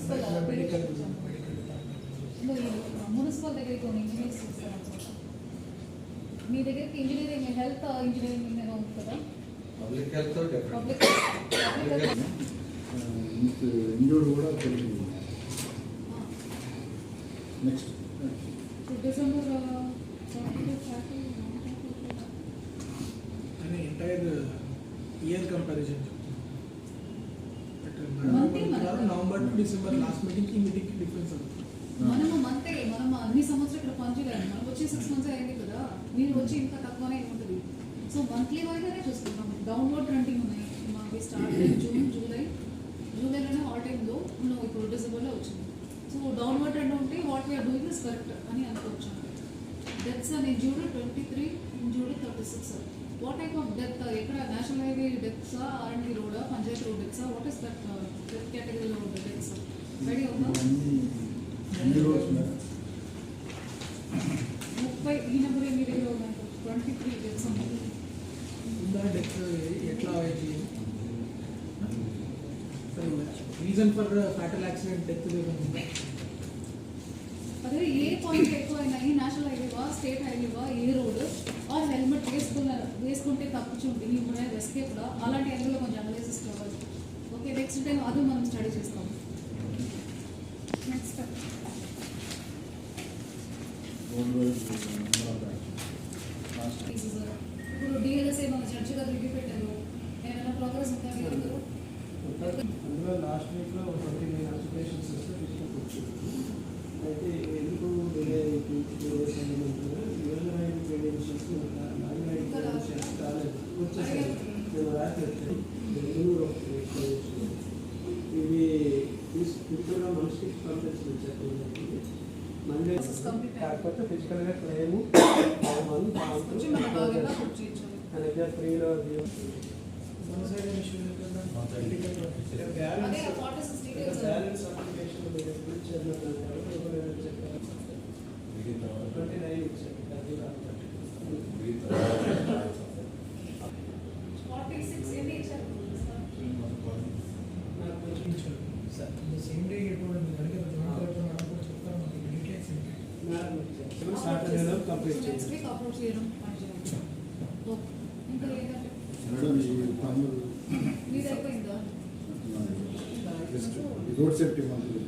Municipal municipal దగ్గరికి engineers ఇస్తారు మీ దగ్గరికి ఇంజనీరింగ్ హెల్త్ ఇంజనీరింగ్ నేను ఉంది కదా పబ్లిక్ హెల్త్ పబ్లిక్ ఇంజూర్డ్ కూడా తెలియదు. నెక్స్ట్ డిసెంబర్ అని entire year comparison November to December last మీటింగ్కి ఈ మీటింగ్కి డిఫరెన్స్ అవుతుంది. మనం అన్ని సంవత్సరాలు ఇక్కడ పనిచేయలేదు. మనం వచ్చి 6 months అయింది కదా, మీరు వచ్చి ఇంకా తక్కువనే ఉంటుంది. సో మంత్లీ వైజ్గానే చూసుకుంటాం. డౌన్వర్డ్ ట్రెండింగ్ ఉన్నాయి. మాకు స్టార్ట్ జూలైలోనే ఆల్ టైంలో నువ్వు ఇప్పుడు డిసెంబర్లో వచ్చింది. సో డౌన్వర్డ్ ట్రెండ్ ఉంటే what we are doing is correct అని అనుకోవచ్చు. డెత్స్ అని injured 23, injured 36. What type of death? ఎక్కడ నేషనల్ హైవే డెత్సా, R&D రోడా, పంచాయతీ రోడ్ డెత్సా? వాట్ ఇస్ దట్ డెత్ కేటగిరీలో ఉన్న డెత్స్? రెడీ ఉందా? 30 ఈ నెంబర్ మీ దగ్గర ఉన్నాయి. 23 డెత్స్ ఉన్నాయి. డెత్ ఎట్లా అయింది? Reason for fatal accident death అదే ఏ పాయింట్ ఎక్కువైనాయి? నేషనల్ హైవేవా, స్టేట్ హైవేవా, ఏ రోడ్, ఆర్ హెల్మెట్ వేసుకుంటే తప్పుచుంటే ఇప్పుడు ఎస్కేప్డా, అలాంటి అందులో కొంచెం అనాలిసిస్ కావాలి. ఓకే, నెక్స్ట్ టైం అది మనం స్టడీ చేస్తాం. నెక్స్ట్ ఇప్పుడు డిఎల్ఎస్ఏ మన జడ్జి గారు రివ్యూ పెట్టారు. ఏమైనా ప్రోగ్రెస్ ఉందా? అందులో లాస్ట్ వీక్లో 29 అప్లికేషన్స్ వస్తే తీసుకొచ్చి అయితే ఎందుకు డిలే క్రెడెన్షియల్స్ కాలేదు వచ్చేసాయి. మేము రాత్రి బెంగళూరు ఇవి తీసుకున్న మనిషికి కంప్లైంట్స్ వచ్చారు. మండే కాకపోతే ఫిజికల్గా క్లెయిమ్ ఫ్రీలో బ్యాలెన్స్ అప్లికేషన్ మీరు ఎప్పుడు ఇచ్చారు? 29 ఇచ్చారు. 46 ఎన్ని ఇచ్చారు? సేమ్ డే సాటర్డేలో కంప్లీట్ నెక్స్ట్ వీక్ అప్లోడ్ చేయడం పనిచేయాలి. ఓకే, ఇంకా ఏంటంటే మీది అయిపోయిందా? Road safety monthly